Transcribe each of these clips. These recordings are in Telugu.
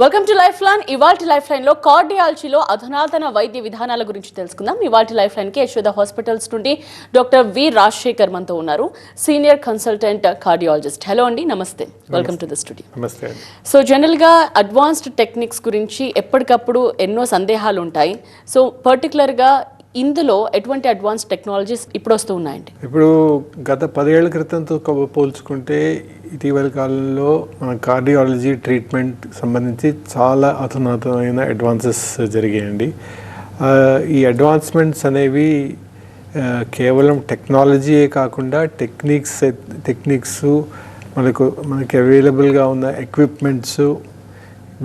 Welcome to life line. ఇవాల్టి లైఫ్ లైన్ లో కార్డియాలజీలో అధునాతన వైద్య విధానాల గురించి తెలుసుకుందాం. ఇవాల్టి లైఫ్ లైన్ కి యశోద హాస్పిటల్స్ నుండి డాక్టర్ వి రాజశేఖర్ మనతో ఉన్నారు, సీనియర్ కన్సల్టెంట్ కార్డియాలజిస్ట్. హలో అండి, నమస్తే, వెల్కమ్ టు ద స్టూడియో. నమస్తే. సో జనరల్ గా అడ్వాన్స్డ్ టెక్నిక్స్ గురించి ఎప్పటికప్పుడు ఎన్నో సందేహాలు ఉంటాయి. సో పర్టికులర్ గా ఇందులో ఎటువంటి అడ్వాన్స్ టెక్నాలజీస్ ఇప్పుడు వస్తూ ఉన్నాయండి? ఇప్పుడు గత 10 ఏళ్ల క్రితంతో పోల్చుకుంటే ఇటీవల కాలంలో మన కార్డియాలజీ ట్రీట్మెంట్ సంబంధించి చాలా అధునాతనమైన అడ్వాన్సెస్ జరిగాయండి. ఈ అడ్వాన్స్మెంట్స్ అనేవి కేవలం టెక్నాలజీయే కాకుండా టెక్నిక్స్ మనకి అవైలబుల్గా ఉన్న ఎక్విప్మెంట్స్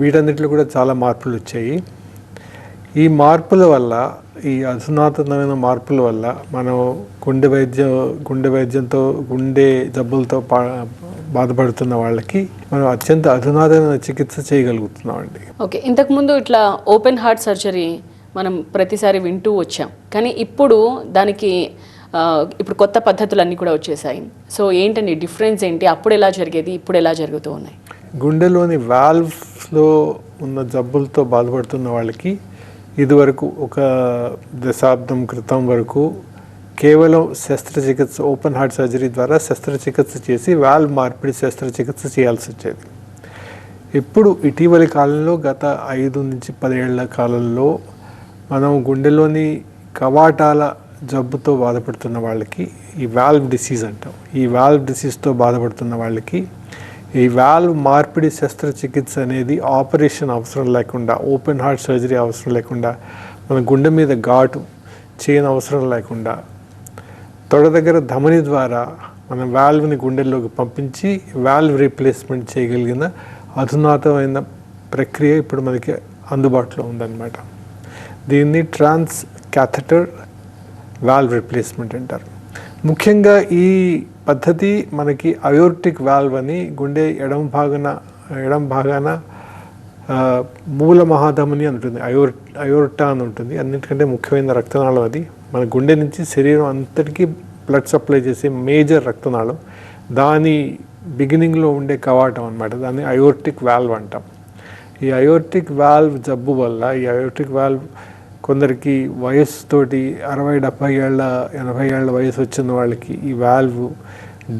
వీటన్నిటిలో కూడా చాలా మార్పులు వచ్చాయి. ఈ మార్పుల వల్ల, ఈ అధునాతనమైన మార్పుల వల్ల మనం గుండె వైద్యంతో గుండె జబ్బులతో బాధపడుతున్న వాళ్ళకి మనం అత్యంత అధునాతనమైన చికిత్స చేయగలుగుతున్నామండి. ఓకే, ఇంతకుముందు ఇట్లా ఓపెన్ హార్ట్ సర్జరీ మనం ప్రతిసారి వింటూ వచ్చాం, కానీ ఇప్పుడు దానికి ఇప్పుడు కొత్త పద్ధతులన్నీ కూడా వచ్చేసాయి. సో ఏంటండి డిఫరెన్స్ ఏంటి? అప్పుడు ఎలా జరిగేది, ఇప్పుడు ఎలా జరుగుతూ ఉన్నాయి? గుండెలోని వాల్వ్స్లో ఉన్న జబ్బులతో బాధపడుతున్న వాళ్ళకి ఇదివరకు ఒక దశాబ్దం క్రితం వరకు కేవలం శస్త్రచికిత్స, ఓపెన్ హార్ట్ సర్జరీ ద్వారా శస్త్రచికిత్స చేసి వాల్వ్ మార్పిడి శస్త్రచికిత్స చేయాల్సి వచ్చేది. ఇప్పుడు ఇటీవలి కాలంలో గత 5 నుంచి 10 ఏళ్ల కాలంలో మనం గుండెలోని కవాటాల జబ్బుతో బాధపడుతున్న వాళ్ళకి, ఈ వాల్వ్ డిసీజ్ అంటాం, ఈ వాల్వ్ డిసీజ్తో బాధపడుతున్న వాళ్ళకి ఈ వాల్వ్ మార్పిడి శస్త్రచికిత్స అనేది ఆపరేషన్ అవసరం లేకుండా, ఓపెన్ హార్ట్ సర్జరీ అవసరం లేకుండా, మన గుండె మీద ఘాటు చేయని అవసరం లేకుండా తొడ దగ్గర ధమని ద్వారా మన వాల్వ్ని గుండెల్లోకి పంపించి వాల్వ్ రీప్లేస్మెంట్ చేయగలిగిన అధునాతమైన ప్రక్రియ ఇప్పుడు మనకి అందుబాటులో ఉందన్నమాట. దీన్ని ట్రాన్స్ క్యాథెటర్ వాల్వ్ రీప్లేస్మెంట్ అంటారు. ముఖ్యంగా ఈ పద్ధతి మనకి అయోర్టిక్ వాల్వ్ అని గుండె ఎడమ భాగాన మూల మహాధమని అని ఉంటుంది, అయోర్టా అని ఉంటుంది. అన్నిటికంటే ముఖ్యమైన రక్తనాళం అది. మన గుండె నుంచి శరీరం అంతటికీ బ్లడ్ సప్లై చేసే మేజర్ రక్తనాళం. దాని బిగినింగ్లో ఉండే కవాటం అనమాట, దాన్ని అయోర్టిక్ వాల్వ్ అంటాం. ఈ అయోర్టిక్ వాల్వ్ జబ్బు వల్ల, ఈ అయోర్టిక్ వాల్వ్ కొందరికి వయస్సుతోటి 60, 70 ఏళ్ళ, 80 ఏళ్ళ వయసు వచ్చిన వాళ్ళకి ఈ వాల్వ్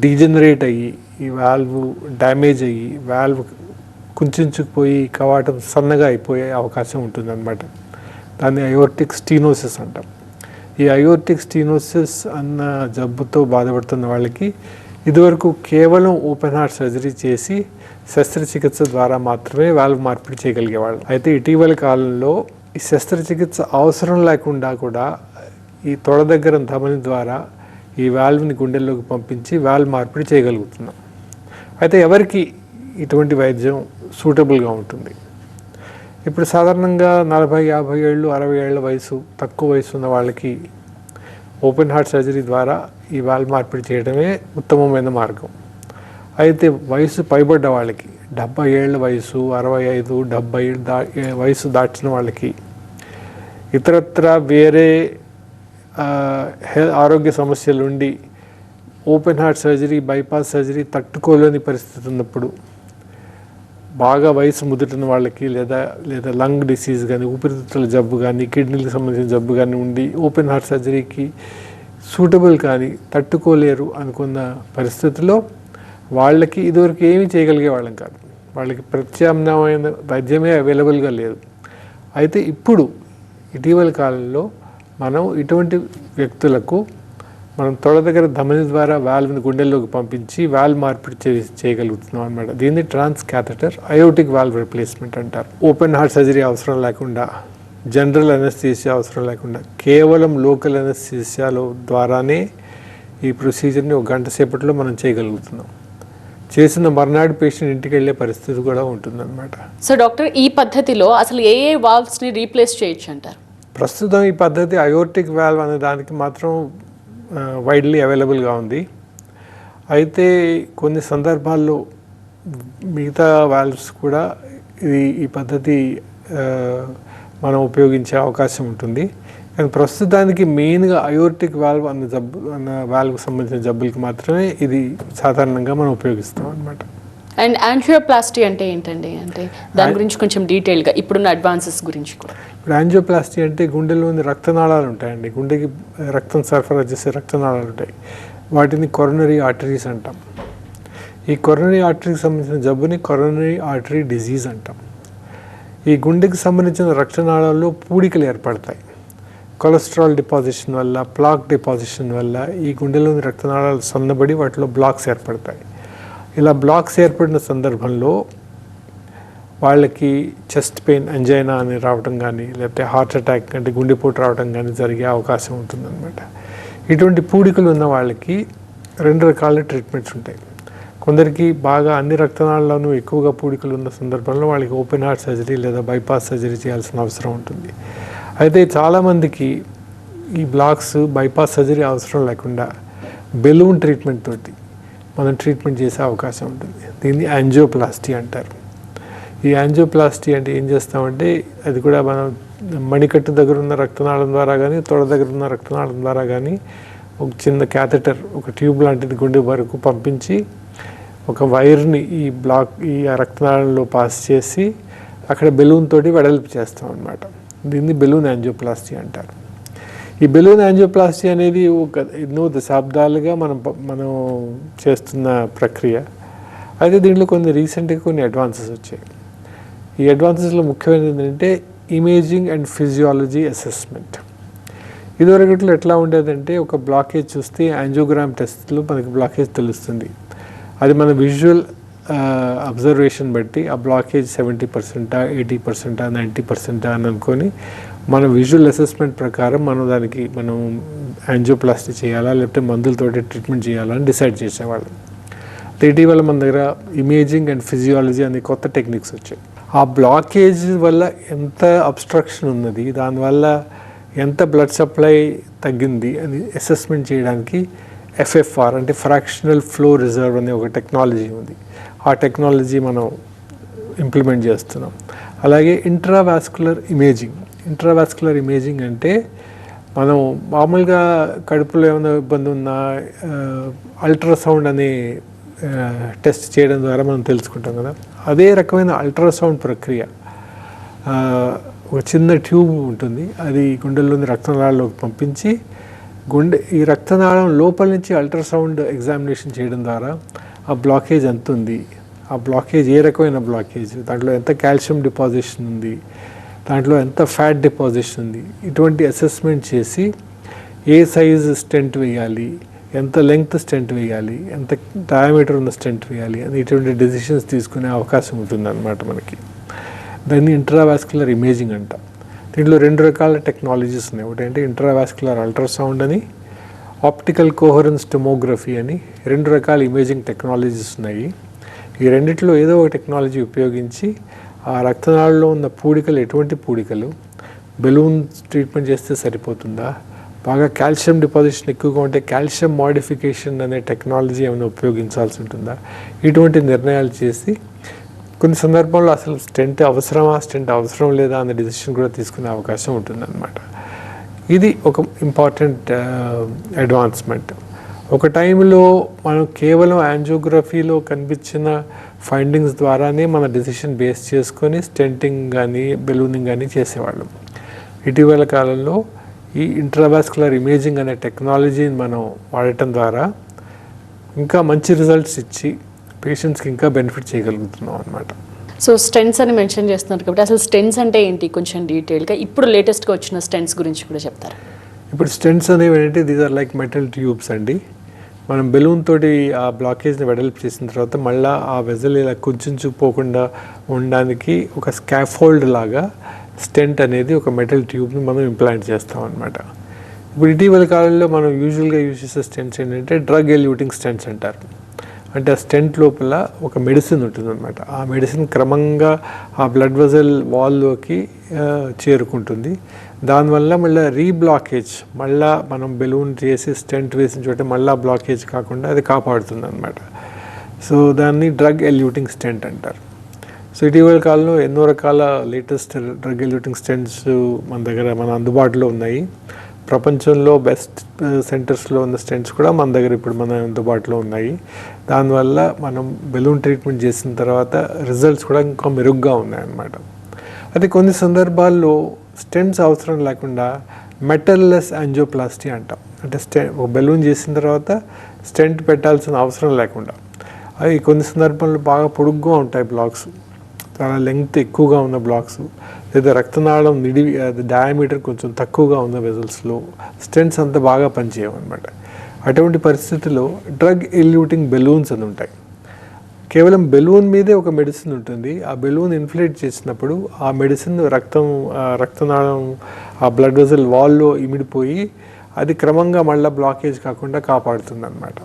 డీజనరేట్ అయ్యి, ఈ వాల్వ్ డ్యామేజ్ అయ్యి, వాల్వ్ కుంచుకుపోయి కవాటం సన్నగా అయిపోయే అవకాశం ఉంటుందన్నమాట. దాన్ని అయోర్టిక్ స్టీనోసిస్ అంటాం. ఈ అయోర్టిక్ స్టీనోసిస్ అన్న జబ్బుతో బాధపడుతున్న వాళ్ళకి ఇదివరకు కేవలం ఓపెన్ హార్ట్ సర్జరీ చేసి శస్త్రచికిత్స ద్వారా మాత్రమే వాల్వ్ మార్పిడి చేయగలిగేవాళ్ళు. అయితే ఇటీవల కాలంలో ఈ శస్త్రచికిత్స అవసరం లేకుండా కూడా ఈ తొడ దగ్గర ధమని ద్వారా ఈ వాల్వ్ని గుండెల్లోకి పంపించి వాల్వ్ మార్పిడి చేయగలుగుతున్నాం. అయితే ఎవరికి ఇటువంటి వైద్యం సూటబుల్గా ఉంటుంది? ఇప్పుడు సాధారణంగా 40, 50 ఏళ్ళు, 60 ఏళ్ళ వయసు, తక్కువ వయసు ఉన్న వాళ్ళకి ఓపెన్ హార్ట్ సర్జరీ ద్వారా ఈ వాల్వ్ మార్పిడి చేయడమే ఉత్తమమైన మార్గం. అయితే వయసు పైబడ్డ వాళ్ళకి, 70 ఏళ్ళ వయసు, 65, 70 వయసు దాటిన వాళ్ళకి ఇతరత్ర వేరే ఆరోగ్య సమస్యలుండి open heart surgery, bypass surgery తట్టుకోలేని పరిస్థితి ఉన్నప్పుడు, బాగా వయసు ముదుటిన వాళ్ళకి లేదా లంగ్ డిసీజ్ కానీ, ఊపిరితిత్తుల జబ్బు కానీ, కిడ్నీలకు సంబంధించిన జబ్బు కానీ ఉండి ఓపెన్ హార్ట్ సర్జరీకి సూటబుల్ కానీ తట్టుకోలేరు అనుకున్న పరిస్థితుల్లో వాళ్ళకి ఇదివరకు ఏమీ చేయగలిగే వాళ్ళం కాదు. వాళ్ళకి ప్రత్యామ్నాయమైన వైద్యమే అవైలబుల్గా లేదు. అయితే ఇప్పుడు ఇటీవల కాలంలో మనం ఇటువంటి వ్యక్తులకు మనం తొడ దగ్గర ధమని ద్వారా వాల్వ్ని గుండెల్లోకి పంపించి వాల్వ్ మార్పిడి చేయగలుగుతున్నాం అనమాట. దీన్ని ట్రాన్స్ క్యాథెటర్ అయోటిక్ వాల్వ్ రిప్లేస్మెంట్ అంటారు. ఓపెన్ హార్ట్ సర్జరీ అవసరం లేకుండా, జనరల్ అనస్థీసియా అవసరం లేకుండా, కేవలం లోకల్ అనస్థీసియాలో ద్వారానే ఈ ప్రొసీజర్ని 1 గంట సేపట్లో మనం చేయగలుగుతున్నాం. చేసిన మర్నాడు పేషెంట్ ఇంటికి వెళ్ళే పరిస్థితి కూడా ఉంటుందన్నమాట. సో డాక్టర్, ఈ పద్ధతిలో అసలు ఏ వాల్వ్స్ని రీప్లేస్ చేయొచ్చు అంటారు? ప్రస్తుతం ఈ పద్ధతి అయోర్టిక్ వాల్వ్ అనే దానికి మాత్రం వైడ్లీ అవైలబుల్గా ఉంది. అయితే కొన్ని సందర్భాల్లో మిగతా వాల్వ్స్ కూడా ఈ పద్ధతి మనం ఉపయోగించే అవకాశం ఉంటుంది. కానీ ప్రస్తుతానికి మెయిన్గా అయోర్టిక్ వాల్వ్ అన్న వాల్వ్కి సంబంధించిన జబ్బులకి మాత్రమే ఇది సాధారణంగా మనం ఉపయోగిస్తాం అన్నమాట. అండ్ యాంజియోప్లాస్టీ అంటే ఏంటండి, అంటే దాని గురించి కొంచెం డీటెయిల్గా ఇప్పుడున్న అడ్వాన్సెస్ గురించి కూడా. ఇప్పుడు యాంజియోప్లాస్టీ అంటే గుండెలోని రక్తనాళాలు ఉంటాయండి, గుండెకి రక్తం సరఫరా చేసే రక్తనాళాలు ఉంటాయి, వాటిని కొరోనరీ ఆర్టరీస్ అంటాం. ఈ కొరోనరీ ఆర్టరీకి సంబంధించిన జబ్బుని కొరోనరీ ఆర్టరీ డిజీజ్ అంటాం. ఈ గుండెకి సంబంధించిన రక్తనాళాల్లో పూడికలు ఏర్పడతాయి. కొలెస్ట్రాల్ డిపాజిషన్ వల్ల, ప్లాక్ డిపాజిషన్ వల్ల ఈ గుండెలోని రక్తనాళాలు సన్నబడి వాటిలో బ్లాక్స్ ఏర్పడతాయి. ఇలా బ్లాక్స్ ఏర్పడిన సందర్భంలో వాళ్ళకి చెస్ట్ పెయిన్, అంజైనా అని రావడం కానీ, లేకపోతే హార్ట్ అటాక్ అంటే గుండెపోటు రావడం కానీ జరిగే అవకాశం ఉంటుందన్నమాట. ఇటువంటి పూడికలు ఉన్న వాళ్ళకి 2 రకాల ట్రీట్మెంట్స్ ఉంటాయి. కొందరికి బాగా అన్ని రక్తనాళాల్లోనూ ఎక్కువగా పూడికలు ఉన్న సందర్భంలో వాళ్ళకి ఓపెన్ హార్ట్ సర్జరీ లేదా బైపాస్ సర్జరీ చేయాల్సిన అవసరం ఉంటుంది. అయితే చాలామందికి ఈ బ్లాక్స్ బైపాస్ సర్జరీ అవసరం లేకుండా బెలూన్ ట్రీట్మెంట్ తోటి మనం ట్రీట్మెంట్ చేసే అవకాశం ఉంటుంది. దీన్ని యాంజియోప్లాస్టీ అంటారు. ఈ యాంజియోప్లాస్టీ అంటే ఏం చేస్తామంటే, అది కూడా మనం మణికట్టు దగ్గర ఉన్న రక్తనాళం ద్వారా కానీ, తొడ దగ్గర ఉన్న రక్తనాళం ద్వారా కానీ ఒక చిన్న క్యాథెటర్, ఒక ట్యూబ్ లాంటిది గుండె వరకు పంపించి ఒక వైర్ని ఈ రక్తనాళంలో పాస్ చేసి అక్కడ బెలూన్ తోటి వెడల్పు చేస్తాం అన్నమాట. దీన్ని బెలూన్ యాంజియోప్లాస్టీ అంటారు. ఈ బెలూన్ యాంజియోప్లాస్టీ అనేది ఎన్నో దశాబ్దాలుగా మనం చేస్తున్న ప్రక్రియ. అయితే దీంట్లో రీసెంట్గా కొన్ని అడ్వాన్సెస్ వచ్చాయి. ఈ అడ్వాన్సెస్లో ముఖ్యమైనది ఏంటంటే ఇమేజింగ్ అండ్ ఫిజియాలజీ అసెస్మెంట్. ఇదివరకట్లో ఎట్లా ఉండేదంటే, ఒక బ్లాకేజ్ చూస్తే యాంజియోగ్రామ్ టెస్ట్లో మనకి బ్లాకేజ్ తెలుస్తుంది. అది మన విజువల్ అబ్జర్వేషన్ బట్టి ఆ బ్లాకేజ్ 70%, 80%, 90% అని అనుకొని మన విజువల్ అసెస్మెంట్ ప్రకారం మనం యాంజియోప్లాస్టీ చేయాలా లేకపోతే మందులతోటి ట్రీట్మెంట్ చేయాలా అని డిసైడ్ చేసేవాళ్ళం. ఇటీవల మన దగ్గర ఇమేజింగ్ అండ్ ఫిజియాలజీ అనే కొత్త టెక్నిక్స్ వచ్చాయి. ఆ బ్లాకేజ్ వల్ల ఎంత అబ్స్ట్రక్షన్ ఉన్నది, దానివల్ల ఎంత బ్లడ్ సప్లై తగ్గింది అని అసెస్మెంట్ చేయడానికి FFR అంటే ఫ్రాక్షనల్ ఫ్లో రిజర్వ్ అనే ఒక టెక్నాలజీ ఉంది. ఆ టెక్నాలజీ మనం ఇంప్లిమెంట్ చేస్తున్నాం. అలాగే ఇంట్రావాస్కులర్ ఇమేజింగ్ అంటే మనం మామూలుగా కడుపులో ఏమైనా ఇబ్బంది ఉన్నా అల్ట్రాసౌండ్ అనే టెస్ట్ చేయడం ద్వారా మనం తెలుసుకుంటాం కదా, అదే రకమైన అల్ట్రాసౌండ్ ప్రక్రియ. ఒక చిన్న ట్యూబ్ ఉంటుంది, అది గుండెల్లోని రక్తనాళాల్లోకి పంపించి ఈ రక్తనాళం లోపల నుంచి అల్ట్రాసౌండ్ ఎగ్జామినేషన్ చేయడం ద్వారా ఆ బ్లాకేజ్ ఎంత ఉంది, ఆ బ్లాకేజ్ ఏ రకమైన బ్లాకేజ్, దాంట్లో ఎంత కాల్షియం డిపాజిషన్ ఉంది, దాంట్లో ఎంత ఫ్యాట్ డిపాజిషన్ ఉంది, ఇటువంటి అసెస్మెంట్ చేసి ఏ సైజు స్టెంట్ వేయాలి, ఎంత లెంగ్త్ స్టెంట్ వేయాలి, ఎంత డయామీటర్ ఉన్న స్టెంట్ వేయాలి అని ఇటువంటి డెసిషన్స్ తీసుకునే అవకాశం ఉంటుంది అన్నమాట మనకి. దాన్ని ఇంట్రావాస్కులర్ ఇమేజింగ్ అంట. దీంట్లో 2 రకాల టెక్నాలజీస్ ఉన్నాయి. ఒకటి అంటే ఇంట్రావాస్కులర్ అల్ట్రాసౌండ్ అని, ఆప్టికల్ కోహరెన్స్ టొమోగ్రఫీ అని 2 రకాల ఇమేజింగ్ టెక్నాలజీస్ ఉన్నాయి. ఈ రెండిట్లో ఏదో ఒక టెక్నాలజీ ఉపయోగించి ఆ రక్తనాళంలో ఉన్న పూడికలు ఎటువంటి పూడికలు, బెలూన్ ట్రీట్మెంట్ చేస్తే సరిపోతుందా, బాగా కాల్షియం డిపాజిషన్ ఎక్కువగా ఉంటే కాల్షియం మోడిఫికేషన్ అనే టెక్నాలజీ ఏమైనా ఉపయోగించాల్సి ఉంటుందా, ఇటువంటి నిర్ణయాలు చేసి కొన్ని సందర్భంలో అసలు స్టెంట్ అవసరం లేదా అనే డిసిషన్ కూడా తీసుకునే అవకాశం ఉంటుందన్నమాట. ఇది ఒక ఇంపార్టెంట్ అడ్వాన్స్మెంట్. ఒక టైంలో మనం కేవలం యాంజియోగ్రఫీలో కనిపించిన ఫైండింగ్స్ ద్వారానే మన డెసిషన్ బేస్ చేసుకొని స్టెంటింగ్ కానీ బెలూనింగ్ కానీ చేసేవాళ్ళం. ఇటీవల కాలంలో ఈ ఇంట్రావాస్కులర్ ఇమేజింగ్ అనే టెక్నాలజీని మనం వాడటం ద్వారా ఇంకా మంచి రిజల్ట్స్ ఇచ్చి పేషెంట్స్కి ఇంకా బెనిఫిట్ చేయగలుగుతున్నాం అన్నమాట. సో స్టెంట్స్ అని మెన్షన్ చేస్తున్నారు కాబట్టి అసలు స్టెంట్స్ అంటే ఏంటి కొంచెం డీటెయిల్గా, ఇప్పుడు లేటెస్ట్గా వచ్చిన స్టెంట్స్ గురించి కూడా చెప్తారు. ఇప్పుడు స్టెంట్స్ అనేవి ఏంటంటే these are like metal tubes అండి. మనం బెలూన్ తోటి ఆ బ్లాకేజ్ని వెడల్పు చేసిన తర్వాత మళ్ళీ ఆ వెజల్ ఇలా కుంచుకుపోకుండా ఉండడానికి ఒక స్కాఫోల్డ్ లాగా స్టెంట్ అనేది ఒక మెటల్ ట్యూబ్ని మనం ఇంప్లాంట్ చేస్తాం అన్నమాట. ఇప్పుడు ఇటీవల కాలంలో మనం యూజువల్గా యూజ్ చేసే స్టెంట్స్ ఏంటంటే డ్రగ్ ఎల్యూటింగ్ స్టెంట్స్ అంటారు. అంటే ఆ స్టెంట్ లోపల ఒక మెడిసిన్ ఉంటుందన్నమాట. ఆ మెడిసిన్ క్రమంగా ఆ బ్లడ్ వెజల్ వాల్లోకి చేరుకుంటుంది. దానివల్ల మళ్ళీ రీబ్లాకేజ్, మళ్ళీ మనం బెలూన్ చేసి స్టెంట్ వేసిన చోట మళ్ళీ బ్లాకేజ్ కాకుండా అది కాపాడుతుంది అన్నమాట. సో దాన్ని డ్రగ్ ఎల్యూటింగ్ స్టెంట్ అంటారు. సో ఇటీవల కాలంలో ఎన్నో రకాల లేటెస్ట్ డ్రగ్ ఎల్యూటింగ్ స్టెంట్స్ మన అందుబాటులో ఉన్నాయి. ప్రపంచంలో బెస్ట్ సెంటర్స్లో ఉన్న స్టెంట్స్ కూడా మన దగ్గర ఇప్పుడు మన అందుబాటులో ఉన్నాయి. దానివల్ల మనం బెలూన్ ట్రీట్మెంట్ చేసిన తర్వాత రిజల్ట్స్ కూడా ఇంకా మెరుగ్గా ఉన్నాయన్నమాట. అయితే కొన్ని సందర్భాల్లో స్టెంట్స్ అవసరం లేకుండా మెటల్లెస్ యాంజియోప్లాస్టీ అంటాం. అంటే ఒక బెలూన్ చేసిన తర్వాత స్టెంట్ పెట్టాల్సిన అవసరం లేకుండా. అవి కొన్ని సందర్భాల్లో బాగా పొడుగ్గా ఉంటాయి బ్లాక్స్, చాలా లెంగ్త్ ఎక్కువగా ఉన్న బ్లాక్స్, లేదా రక్తనాళం డయామీటర్ కొంచెం తక్కువగా ఉన్న వెజల్స్లో స్టెంట్స్ అంత బాగా పనిచేయమన్నమాట. అటువంటి పరిస్థితుల్లో డ్రగ్ ఎల్యూటింగ్ బెలూన్స్ అని ఉంటాయి. కేవలం బెలూన్ మీదే ఒక మెడిసిన్ ఉంటుంది. ఆ బెలూన్ ఇన్ఫ్లేట్ చేసినప్పుడు ఆ మెడిసిన్ రక్తనాళం ఆ బ్లడ్ వెజల్ వాల్లో ఇమిడిపోయి అది క్రమంగా మళ్ళీ బ్లాకేజ్ కాకుండా కాపాడుతుంది అన్నమాట.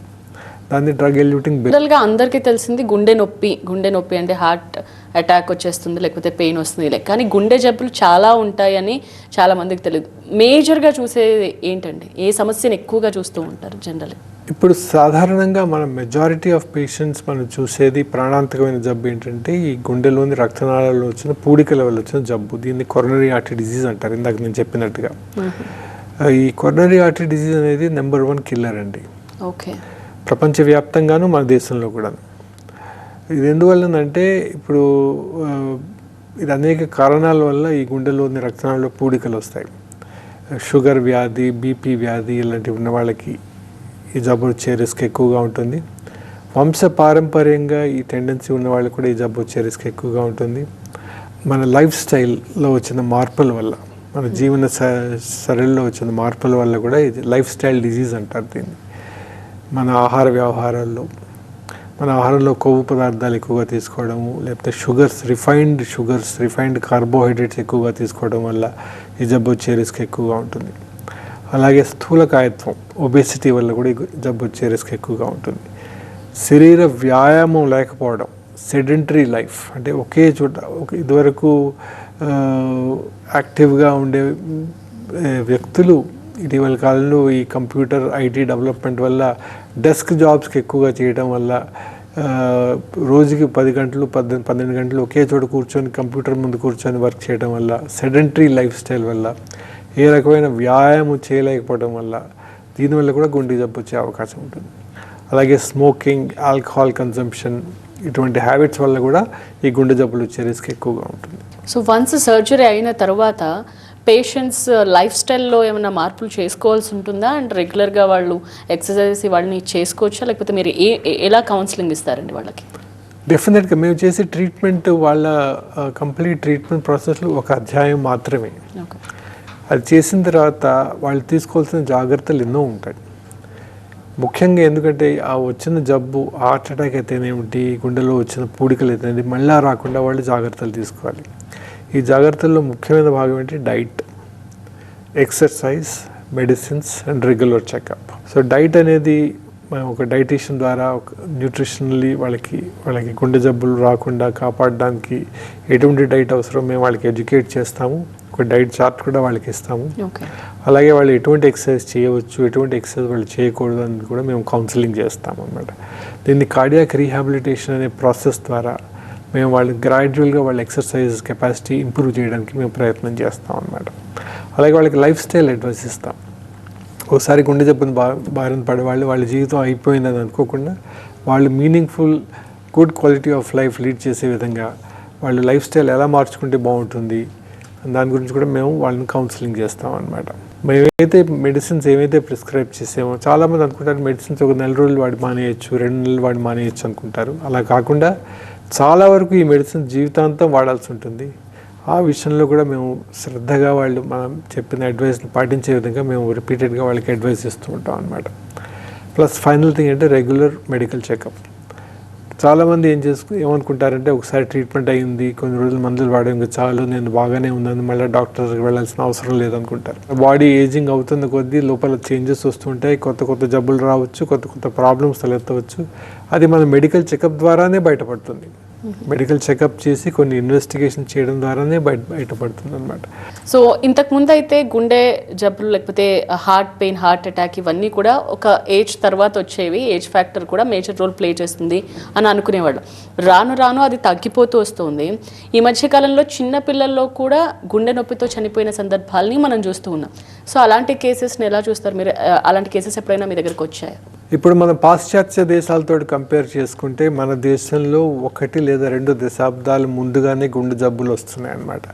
దాన్ని డ్రగ్ ఎల్యూటింగ్. జనరల్గా అందరికీ తెలిసింది గుండె నొప్పి అంటే హార్ట్ అటాక్ వచ్చేస్తుంది, లేకపోతే పెయిన్ వస్తుంది. కానీ గుండె జబ్బులు చాలా ఉంటాయని చాలా మందికి తెలియదు. మేజర్గా చూసేది ఏంటండి? ఏ సమస్యను ఎక్కువగా చూస్తూ ఉంటారు జనరల్? ఇప్పుడు సాధారణంగా మన మెజారిటీ ఆఫ్ పేషెంట్స్ మనం చూసేది ప్రాణాంతకమైన జబ్బు ఏంటంటే ఈ గుండెలోని రక్తనాళాల్లో వచ్చిన పూడికల వల్ల వచ్చిన జబ్బు. దీన్ని కొరోనరీ ఆర్టరీ డిజీజ్ అంటారు, ఇందాక నేను చెప్పినట్టుగా. ఈ కొరోనరీ ఆర్టరీ డిజీజ్ అనేది నెంబర్ 1 కిల్లర్ అండి. ఓకే. ప్రపంచవ్యాప్తంగాను మన దేశంలో కూడా. ఇది ఎందువల్లనంటే ఇప్పుడు ఇది అనేక కారణాల వల్ల ఈ గుండెలోని రక్తనాళాల్లో పూడికలు వస్తాయి. షుగర్ వ్యాధి, బీపీ వ్యాధి ఇలాంటివి ఉన్న వాళ్ళకి ఈ జబ్బు వచ్చే రిస్క్ ఎక్కువగా ఉంటుంది. వంశపారంపర్యంగా ఈ టెండెన్సీ ఉన్న వాళ్ళకి కూడా ఈ జబ్బు వచ్చే రిస్క్ ఎక్కువగా ఉంటుంది. మన లైఫ్ స్టైల్లో వచ్చిన మార్పుల వల్ల, మన జీవన శైలిలో వచ్చిన మార్పుల వల్ల కూడా ఇది లైఫ్ స్టైల్ డిజీజ్ అంటారు దీన్ని. మన ఆహార వ్యవహారాల్లో, మన ఆహారంలో కొవ్వు పదార్థాలు ఎక్కువగా తీసుకోవడము, లేకపోతే రిఫైన్డ్ కార్బోహైడ్రేట్స్ ఎక్కువగా తీసుకోవడం వల్ల ఈ జబ్బు వచ్చే రిస్క్ ఎక్కువగా ఉంటుంది. అలాగే స్థూలకాయత్వం, ఒబేసిటీ వల్ల కూడా ఈ జబ్బు వచ్చే రిస్క్ ఎక్కువగా ఉంటుంది. శరీర వ్యాయామం లేకపోవడం, సెడెంటరీ లైఫ్, అంటే ఒకే చోట ఇదివరకు యాక్టివ్గా ఉండే వ్యక్తులు ఇటీవల కాలంలో ఈ కంప్యూటర్ ఐటీ డెవలప్మెంట్ వల్ల డెస్క్ జాబ్స్కి ఎక్కువగా చేయడం వల్ల రోజుకి 10 గంటలు 12 గంటలు ఒకే చోట కూర్చొని కంప్యూటర్ ముందు కూర్చొని వర్క్ చేయడం వల్ల, సెడెంటరీ లైఫ్ స్టైల్ వల్ల, ఏ రకమైన వ్యాయామం చేయలేకపోవడం వల్ల దీనివల్ల కూడా గుండె జబ్బు వచ్చే అవకాశం ఉంటుంది. అలాగే స్మోకింగ్, ఆల్కహాల్ కన్సంప్షన్ ఇటువంటి హ్యాబిట్స్ వల్ల కూడా ఈ గుండె జబ్బులు వచ్చే రిస్క్ ఎక్కువగా ఉంటుంది. సో వన్స్ సర్జరీ అయిన తర్వాత పేషెంట్స్ లైఫ్ స్టైల్లో ఏమైనా మార్పులు చేసుకోవాల్సి ఉంటుందా? అండ్ రెగ్యులర్గా వాళ్ళు ఎక్సర్సైజెస్ వాళ్ళని చేసుకోవచ్చా, లేకపోతే మీరు ఎలా కౌన్సిలింగ్ ఇస్తారండి వాళ్ళకి? డెఫినెట్గా మేము చేసే ట్రీట్మెంట్ వాళ్ళ కంప్లీట్ ట్రీట్మెంట్ ప్రాసెస్లో ఒక అధ్యాయం మాత్రమే. అది చేసిన తర్వాత వాళ్ళు తీసుకోవాల్సిన జాగ్రత్తలు ఎన్నో ఉంటాయి. ముఖ్యంగా ఎందుకంటే ఆ వచ్చిన జబ్బు, హార్ట్ అటాక్ అయితేనేమిటి, గుండెలో వచ్చిన పూడికలు అయితేనేది మళ్ళా రాకుండా వాళ్ళు జాగ్రత్తలు తీసుకోవాలి. ఈ జాగ్రత్తల్లో ముఖ్యమైన భాగం ఏంటి? Diet, exercise, medicines and regular checkup. So diet అనేది ఒక డైటీషియన్ ద్వారా న్యూట్రిషనల్లీ వాళ్ళకి గుండె జబ్బులు రాకుండా కాపాడడానికి ఎటువంటి డైట్ అవసరం మేము వాళ్ళకి ఎడ్యుకేట్ చేస్తాము. ఒక డైట్ చార్ట్ కూడా వాళ్ళకి ఇస్తాము. అలాగే వాళ్ళు ఎటువంటి ఎక్సర్సైజ్ చేయవచ్చు, ఎటువంటి ఎక్సర్సైజ్ వాళ్ళు చేయకూడదు అని కూడా మేము కౌన్సిలింగ్ చేస్తాము అన్నమాట. దీన్ని కార్డియాక్ రీహాబిలిటేషన్ అనే ప్రాసెస్ ద్వారా మేము వాళ్ళు గ్రాడ్యువల్గా వాళ్ళ ఎక్సర్సైజ్ కెపాసిటీ ఇంప్రూవ్ చేయడానికి మేము ప్రయత్నం చేస్తాం అన్నమాట. అలాగే వాళ్ళకి లైఫ్ స్టైల్ అడ్వైస్ ఇస్తాం. ఒకసారి గుండె జబ్బును బారిన పడే వాళ్ళ జీవితం అయిపోయిందని అనుకోకుండా వాళ్ళు meaningful good quality of life lead చేసే విధంగా వాళ్ళు లైఫ్ స్టైల్ ఎలా మార్చుకుంటే బాగుంటుంది దాని గురించి కూడా మేము వాళ్ళని కౌన్సిలింగ్ చేస్తాం అన్నమాట. మేమైతే మెడిసిన్స్ ఏమైతే ప్రిస్క్రైబ్ చేసామో, చాలామంది అనుకుంటారు మెడిసిన్స్ ఒక 4 రోజులు వాడి మానేయచ్చు, 2 నెలలు వాడి మానేయచ్చు అనుకుంటారు. అలా కాకుండా చాలా వరకు ఈ మెడిసిన్ జీవితాంతం వాడాల్సి ఉంటుంది. ఆ విషయంలో కూడా మేము శ్రద్ధగా వాళ్ళు మనం చెప్పిన అడ్వైస్ని పాటించే విధంగా మేము రిపీటెడ్గా వాళ్ళకి అడ్వైస్ ఇస్తూ ఉంటాం అన్నమాట. ప్లస్ ఫైనల్ థింగ్ అంటే రెగ్యులర్ మెడికల్ చెకప్. చాలామంది ఏమనుకుంటారంటే ఒకసారి ట్రీట్మెంట్ అయ్యింది, కొన్ని రోజులు మందులు వాడడం చాలు, నేను బాగానే ఉన్నాను, మళ్ళీ డాక్టర్కి వెళ్ళాల్సిన అవసరం లేదనుకుంటారు. బాడీ ఏజింగ్ అవుతున్న కొద్దీ లోపల చేంజెస్ వస్తుంటాయి, కొత్త జబ్బులు రావచ్చు, కొత్త ప్రాబ్లమ్స్ తలెత్తవచ్చు. అది మన మెడికల్ చెకప్ ద్వారానే బయటపడుతుంది. మెడికల్ చెకప్ చేసి కొన్ని ఇన్వెస్టిగేషన్ చేయడం ద్వారానే బయటపడుతుంది అనమాట. సో ఇంతకు ముందు అయితే గుండె జబ్బులు లేకపోతే హార్ట్ పెయిన్, హార్ట్ అటాక్ ఇవన్నీ కూడా ఒక ఏజ్ తర్వాత వచ్చేవి, ఏజ్ ఫ్యాక్టర్ కూడా మేజర్ రోల్ ప్లే చేస్తుంది అని అనుకునేవాళ్ళు. రాను రాను అది తగ్గిపోతూ వస్తుంది. ఈ మధ్యకాలంలో చిన్న పిల్లల్లో కూడా గుండె నొప్పితో చనిపోయిన సందర్భాలని మనం చూస్తూ ఉన్నాం. సో అలాంటి కేసెస్ని ఎలా చూస్తారు మీరు? అలాంటి కేసెస్ ఎప్పుడైనా మీ దగ్గరకు వచ్చాయా? ఇప్పుడు మనం పాశ్చాత్య దేశాలతో కంపేర్ చేసుకుంటే మన దేశంలో 1 లేదా 2 దశాబ్దాలు ముందుగానే గుండె జబ్బులు వస్తున్నాయి అన్నమాట.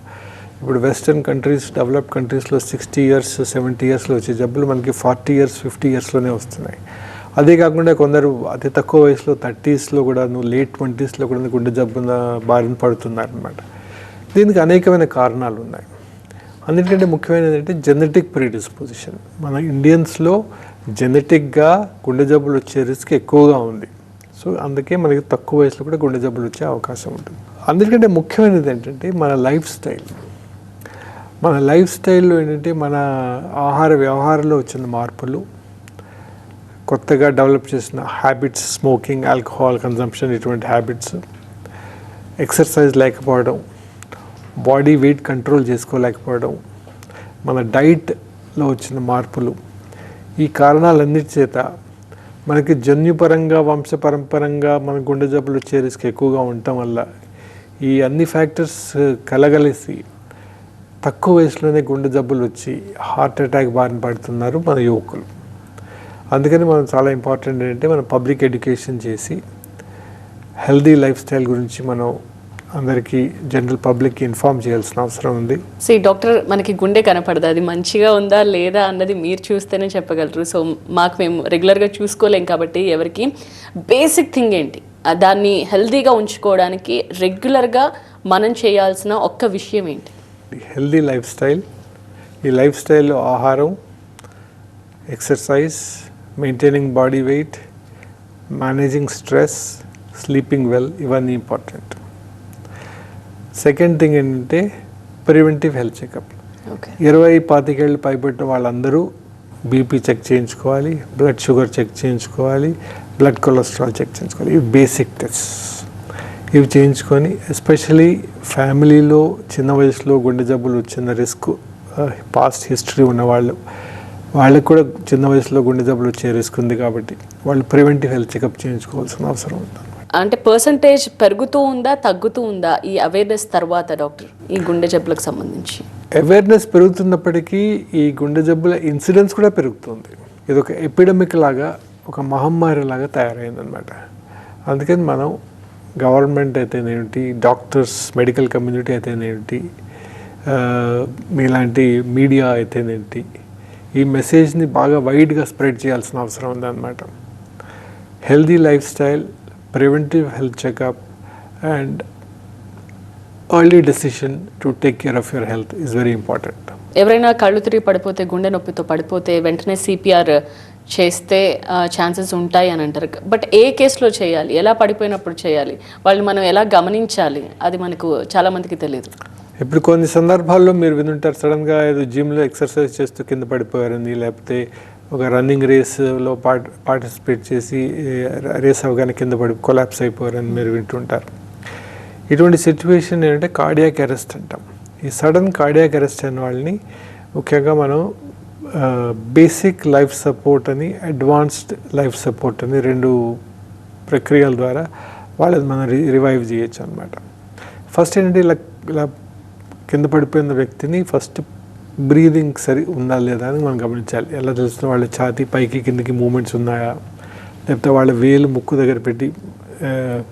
ఇప్పుడు వెస్టర్న్ కంట్రీస్, డెవలప్డ్ కంట్రీస్లో 60 years 70 yearsలో వచ్చే జబ్బులు మనకి 40 years 50 yearsలోనే వస్తున్నాయి. అదే కాకుండా కొందరు అతి తక్కువ వయసులో 30sలో కూడా, లేట్ 20sలో కూడా గుండె జబ్బున బారిన పడుతున్నారు అనమాట. దీనికి అనేకమైన కారణాలు ఉన్నాయి. అన్నిటికంటే ముఖ్యమైనది ఏంటంటే జెనెటిక్ ప్రీడిస్పోజిషన్. మన ఇండియన్స్లో జెనెటిక్గా గుండె జబ్బులు వచ్చే రిస్క్ ఎక్కువగా ఉంది. సో అందుకే మనకి తక్కువ వయసులో కూడా గుండె జబ్బులు వచ్చే అవకాశం ఉంటుంది. అందుకంటే ముఖ్యమైనది ఏంటంటే మన లైఫ్ స్టైల్. మన లైఫ్ స్టైల్లో ఏంటంటే మన ఆహార వ్యవహారంలో వచ్చిన మార్పులు, కొత్తగా డెవలప్ చేసిన హ్యాబిట్స్, స్మోకింగ్, ఆల్కహాల్ కన్జంప్షన్, ఇటువంటి హ్యాబిట్స్, ఎక్సర్సైజ్ లేకపోవడం, బాడీ వెయిట్ కంట్రోల్ చేసుకోలేకపోవడం, మన డైట్లో వచ్చిన మార్పులు, ఈ కారణాలన్నిటి చేత మనకి జన్యుపరంగా, వంశపరంపరంగా మన గుండె జబ్బులు వచ్చే రిస్క్ ఎక్కువగా ఉండటం వల్ల ఈ అన్ని ఫ్యాక్టర్స్ కలగలిసి తక్కువ వయసులోనే గుండె జబ్బులు వచ్చి హార్ట్ అటాక్ బారిన పడుతున్నారు మన యువకులు. అందుకని మనం చాలా ఇంపార్టెంట్ ఏంటంటే మనం పబ్లిక్ ఎడ్యుకేషన్ చేసి హెల్దీ లైఫ్ స్టైల్ గురించి మనం అందరికీ, జనరల్ పబ్లిక్కి ఇన్ఫార్మ్ చేయాల్సిన అవసరం ఉంది. సో ఈ డాక్టర్ మనకి గుండె కనపడదు, అది మంచిగా ఉందా లేదా అన్నది మీరు చూస్తేనే చెప్పగలరు. సో మేము రెగ్యులర్గా చూసుకోలేం కాబట్టి ఎవరికి బేసిక్ థింగ్ ఏంటి, దాన్ని హెల్దీగా ఉంచుకోవడానికి రెగ్యులర్గా మనం చేయాల్సిన ఒక్క విషయం ఏంటి? Healthy life style. ఈ లైఫ్ స్టైల్లో ఆహారం, exercise, maintaining body weight, managing stress, sleeping well, ఇవన్నీ ఇంపార్టెంట్. సెకండ్ థింగ్ ఏంటంటే ప్రివెంటివ్ హెల్త్ చెకప్. 20-25 ఏళ్ళు పైబడిన వాళ్ళందరూ బీపీ చెక్ చేయించుకోవాలి, బ్లడ్ షుగర్ చెక్ చేయించుకోవాలి, బ్లడ్ కొలెస్ట్రాల్ చెక్ చేయించుకోవాలి. ఇవి బేసిక్ టెస్ట్. ఇవి చేయించుకొని, ఎస్పెషలీ ఫ్యామిలీలో చిన్న వయసులో గుండె జబ్బులు వచ్చిన రిస్క్, పాస్ట్ హిస్టరీ ఉన్న వాళ్ళకి కూడా చిన్న వయసులో గుండె జబ్బులు వచ్చే రిస్క్ ఉంది కాబట్టి వాళ్ళు ప్రివెంటివ్ హెల్త్ చెకప్ చేయించుకోవాల్సిన అవసరం ఉంది. అంటే పర్సంటేజ్ పెరుగుతూ ఉందా, తగ్గుతూ ఉందా ఈ అవేర్నెస్ తర్వాత డాక్టర్ ఈ గుండె జబ్బులకు సంబంధించి? అవేర్నెస్ పెరుగుతున్నప్పటికీ ఈ గుండె జబ్బుల ఇన్సిడెన్స్ కూడా పెరుగుతుంది. ఇది ఒక ఎపిడమిక్ లాగా, ఒక మహమ్మారి లాగా తయారైందనమాట. అందుకని మనం గవర్నమెంట్ అయితేనేమిటి, డాక్టర్స్, మెడికల్ కమ్యూనిటీ అయితేనేమిటి, మీలాంటి మీడియా అయితేనేంటి, ఈ మెసేజ్ని బాగా వైడ్గా స్ప్రెడ్ చేయాల్సిన అవసరం ఉందన్నమాట. Healthy life style, preventive health checkup and early decision to take care of your health is very important. ఎవరైనా కళ్ళు తిరిగి పడిపోతే, గుండె నొప్పితో పడిపోతే వెంటనే సిపిఆర్ చేస్తే ఛాన్సెస్ ఉంటాయి అని అంటారు. బట్ ఏ కేసులో చేయాలి, ఎలా పడిపోయినప్పుడు చేయాలి, వాళ్ళు మనం ఎలా గమనించాలి, అది మనకు చాలా మందికి తెలియదు. ఇప్పుడు కొన్ని సందర్భాల్లో మీరు వినుంటారు, సడన్గా ఏదో జిమ్లో ఎక్సర్సైజ్ చేస్తూ కింద పడిపోయారని, లేకపోతే ఒక రన్నింగ్ రేస్లో పార్టిసిపేట్ చేసి రేస్ అవగానే కింద పడి కొలాప్స్ అయిపోయారని మీరు వింటుంటారు. ఇటువంటి సిచ్యువేషన్ ఏంటంటే కార్డియాక్ అరెస్ట్ అంటాం. ఈ సడన్ కార్డియాక్ అరెస్ట్ అయిన వాళ్ళని ముఖ్యంగా మనం బేసిక్ లైఫ్ సపోర్ట్ అని, అడ్వాన్స్డ్ లైఫ్ సపోర్ట్ అని 2 ప్రక్రియల ద్వారా వాళ్ళని మనం రివైవ్ చేయొచ్చు అనమాట. ఫస్ట్ ఏంటంటే ఇలా కింద పడిపోయిన వ్యక్తిని ఫస్ట్ బ్రీదింగ్ సరి ఉందా లేదా అని మనం గమనించాలి. ఎలా తెలుస్తుంది? వాళ్ళ ఛాతీ పైకి కిందకి మూమెంట్స్ ఉన్నాయా, లేకపోతే వాళ్ళ వేలు ముక్కు దగ్గర పెట్టి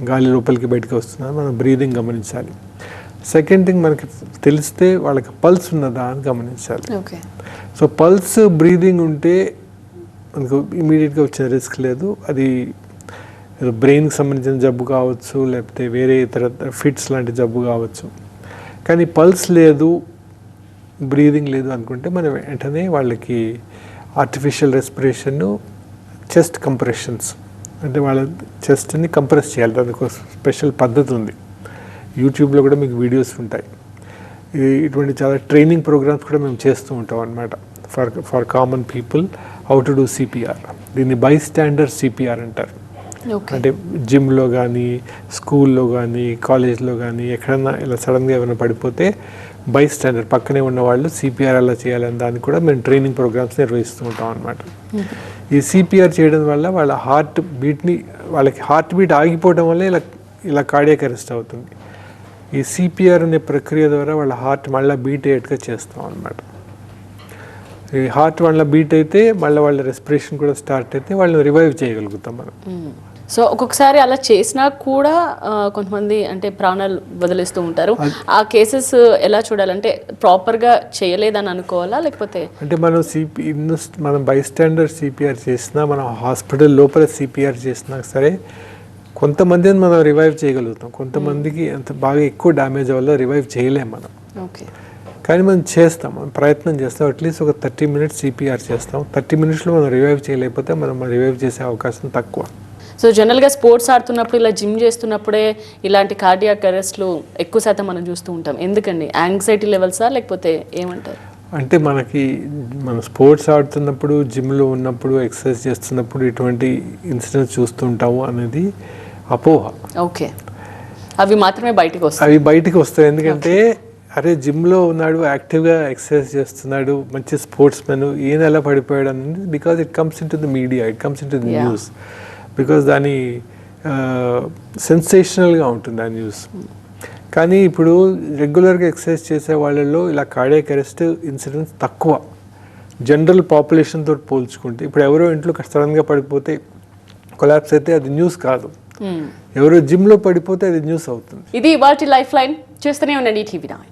గాలి లోపలికి బయటకు వస్తుందా, మనం బ్రీదింగ్ గమనించాలి. సెకండ్ థింగ్, మనకి తెలిస్తే వాళ్ళకి పల్స్ ఉన్నదా అని గమనించాలి. సో పల్స్, బ్రీదింగ్ ఉంటే మనకు ఇమీడియట్గా వచ్చిన రిస్క్ లేదు. అది ఏదో బ్రెయిన్కి సంబంధించిన జబ్బు కావచ్చు, లేకపోతే వేరే ఇతర ఫిట్స్ లాంటి జబ్బు కావచ్చు. కానీ పల్స్ లేదు, బ్రీదింగ్ లేదు అనుకుంటే మనం వెంటనే వాళ్ళకి ఆర్టిఫిషియల్ రెస్పిరేషన్, చెస్ట్ కంప్రెషన్స్, అంటే వాళ్ళ చెస్ట్ని కంప్రెస్ చేయాలి. దానికోసం స్పెషల్ పద్ధతి ఉంది. యూట్యూబ్లో కూడా మీకు వీడియోస్ ఉంటాయి. ఇటువంటి చాలా ట్రైనింగ్ ప్రోగ్రామ్స్ కూడా మేము చేస్తూ ఉంటాం అన్నమాట. For common people how to do CPR. దీన్ని బై స్టాండర్డ్ సిపిఆర్ అంటారు. ఓకే. అంటే జిమ్లో కానీ స్కూల్లో కానీ కాలేజ్లో కానీ ఎక్కడన్నా ఇలా సడన్గా ఏమైనా పడిపోతే బై స్టాండర్డ్ పక్కనే ఉన్న వాళ్ళు సిపిఆర్ ఎలా చేయాలని దానికి కూడా మేము ట్రైనింగ్ ప్రోగ్రామ్స్ నిర్వహిస్తూ ఉంటాం అనమాట. ఈ సిపిఆర్ చేయడం వల్ల వాళ్ళ వాళ్ళకి హార్ట్ బీట్ ఆగిపోవడం వల్ల ఇలా కార్డియాక్ అరెస్ట్ అవుతుంది. ఈ సిపిఆర్ అనే ప్రక్రియ ద్వారా వాళ్ళ హార్ట్ మళ్ళీ బీట్ అయ్యేట్టుగా చేస్తాం అనమాట. ఈ హార్ట్ మళ్ళీ బీట్ అయితే మళ్ళీ వాళ్ళ రెస్పిరేషన్ కూడా స్టార్ట్ అయితే వాళ్ళని రివైవ్ చేయగలుగుతాం మనం. సో ఒక్కొక్కసారి అలా చేసినా కూడా కొంతమంది అంటే ప్రాణాలు వదిలేస్తూ ఉంటారు. ఆ కేసెస్ ఎలా చూడాలంటే ప్రాపర్గా చేయలేదని అనుకోవాలా, లేకపోతే అంటే మనం బైస్టాండర్ సిపిఆర్ చేసినా, మనం హాస్పిటల్ లోపల సిపిఆర్ చేసినా సరే కొంతమందిని మనం రివైవ్ చేయగలుగుతాం. కొంతమందికి అంత బాగా ఎక్కువ డ్యామేజ్ వల్ల రివైవ్ చేయలేం మనం. ఓకే. కానీ మనం ప్రయత్నం చేస్తాం. అట్లీస్ట్ ఒక 30 minutes సిపిఆర్ చేస్తాం. 30 minutesలో మనం రివైవ్ చేయలేకపోతే మనం రివైవ్ చేసే అవకాశం తక్కువ. సో జనరల్గా స్పోర్ట్స్ ఆడుతున్నప్పుడు ఇలా జిమ్ చేస్తున్నప్పుడే ఇలాంటి కార్డియాక్ అరెస్ట్లు ఎక్కువ శాతం మనం చూస్తూ ఉంటాం. ఎందుకండి? యాంగ్జైటీ లెవెల్సా, లేకపోతే ఏమంటారు? అంటే మన స్పోర్ట్స్ ఆడుతున్నప్పుడు, జిమ్లో ఉన్నప్పుడు, ఎక్సర్సైజ్ చేస్తున్నప్పుడు ఇటువంటి ఇన్సిడెంట్స్ చూస్తుంటాము అనేది అపోహ. ఓకే. అవి మాత్రమే బయటికి వస్తాయి. ఎందుకంటే అరే జిమ్లో ఉన్నాడు, యాక్టివ్గా ఎక్సర్సైజ్ చేస్తున్నాడు, మంచి స్పోర్ట్స్ మెన్, ఈయన ఎలా పడిపోయాడు అనేది because it comes in to the media, it comes in to the news. Because దాని సెన్సేషనల్గా ఉంటుంది ఆ న్యూస్. కానీ ఇప్పుడు రెగ్యులర్గా ఎక్సర్సైజ్ చేసే వాళ్ళల్లో ఇలా కార్డియాక్ అరెస్ట్ ఇన్సిడెంట్స్ తక్కువ జనరల్ పాపులేషన్తో పోల్చుకుంటే. ఇప్పుడు ఎవరో ఇంట్లో సడన్గా పడిపోతే కొలాప్స్ అయితే అది న్యూస్ కాదు, ఎవరో జిమ్లో పడిపోతే అది న్యూస్ అవుతుంది. ఇది ఇవాల్టి లైఫ్ లైన్. చూస్తూనే ఉండండి టీవీ9.